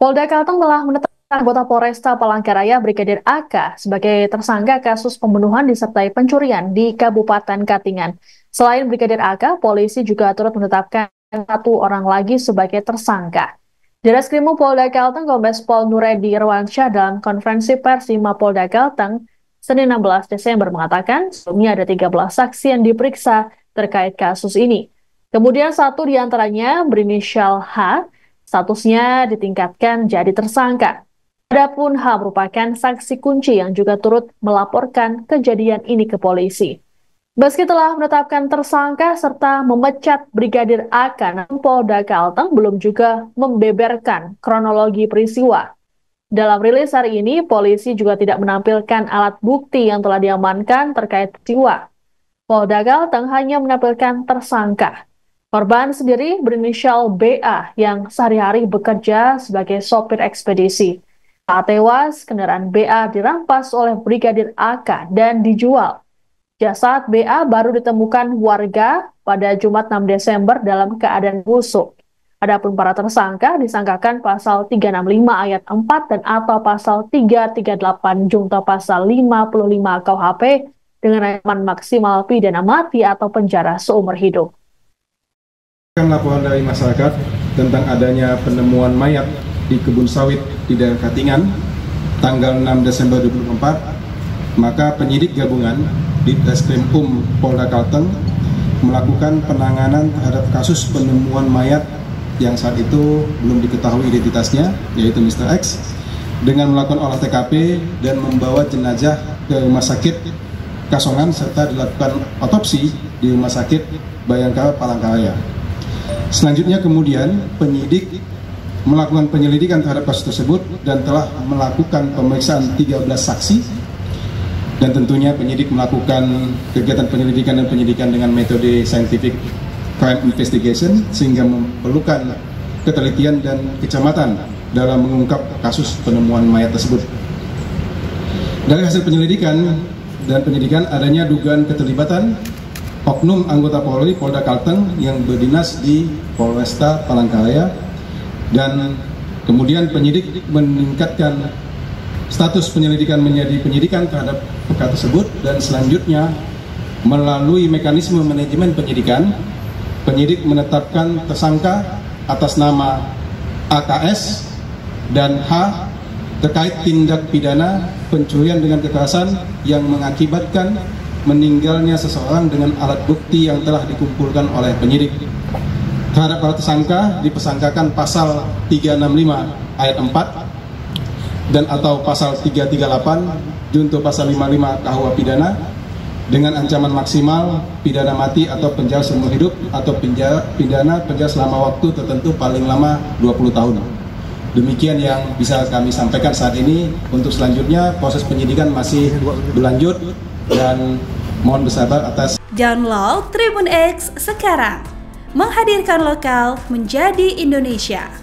Polda Kalteng telah menetapkan anggota Polresta Palangkaraya Brigadir AK sebagai tersangka kasus pembunuhan disertai pencurian di Kabupaten Katingan. Selain Brigadir AK, polisi juga turut menetapkan satu orang lagi sebagai tersangka. Di Reskrimum Polda Kalteng, Kombes Pol Nuredi Irwansyah dalam konferensi pers di Mapolda Kalteng, Senin 16 Desember mengatakan sebelumnya ada 13 saksi yang diperiksa terkait kasus ini. Kemudian satu diantaranya berinisial H, statusnya ditingkatkan jadi tersangka. Adapun H merupakan saksi kunci yang juga turut melaporkan kejadian ini ke polisi. Meski telah menetapkan tersangka serta memecat Brigadir AK, namun Polda Kalteng belum juga membeberkan kronologi peristiwa. Dalam rilis hari ini, polisi juga tidak menampilkan alat bukti yang telah diamankan terkait peristiwa. Polda Kalteng hanya menampilkan tersangka. Korban sendiri berinisial BA yang sehari-hari bekerja sebagai sopir ekspedisi. Saat tewas, kendaraan BA dirampas oleh Brigadir AK dan dijual. Jasad BA baru ditemukan warga pada Jumat 6 Desember dalam keadaan busuk. Adapun para tersangka disangkakan pasal 365 ayat 4 dan atau pasal 338 junto pasal 55 KUHP dengan ancaman maksimal pidana mati atau penjara seumur hidup. Laporan dari masyarakat tentang adanya penemuan mayat di kebun sawit di daerah Katingan tanggal 6 Desember 2024, maka penyidik gabungan di Reskrimum Polda Kalteng melakukan penanganan terhadap kasus penemuan mayat yang saat itu belum diketahui identitasnya, yaitu Mr. X, dengan melakukan olah TKP dan membawa jenazah ke rumah sakit Kasongan serta dilakukan otopsi di rumah sakit Bayangkara Palangkaraya. Selanjutnya kemudian penyidik melakukan penyelidikan terhadap kasus tersebut dan telah melakukan pemeriksaan 13 saksi, dan tentunya penyidik melakukan kegiatan penyelidikan dan penyidikan dengan metode scientific crime investigation sehingga memerlukan ketelitian dan kecermatan dalam mengungkap kasus penemuan mayat tersebut. Dari hasil penyelidikan dan penyidikan adanya dugaan keterlibatan oknum anggota Polri Polda Kalteng yang berdinas di Polresta Palangkaraya, dan kemudian penyidik meningkatkan status penyelidikan menjadi penyidikan terhadap perkara tersebut, dan selanjutnya melalui mekanisme manajemen penyidikan, penyidik menetapkan tersangka atas nama AKS dan H terkait tindak pidana pencurian dengan kekerasan yang mengakibatkan meninggalnya seseorang dengan alat bukti yang telah dikumpulkan oleh penyidik. Terhadap para tersangka dipersangkakan pasal 365 ayat 4 dan atau pasal 338 junto pasal 55 KUH pidana dengan ancaman maksimal pidana mati atau penjara seumur hidup atau pidana penjara selama waktu tertentu paling lama 20 tahun. Demikian yang bisa kami sampaikan saat ini. Untuk selanjutnya proses penyidikan masih berlanjut dan mohon bersabar atas. Download Tribun X sekarang, menghadirkan lokal menjadi Indonesia.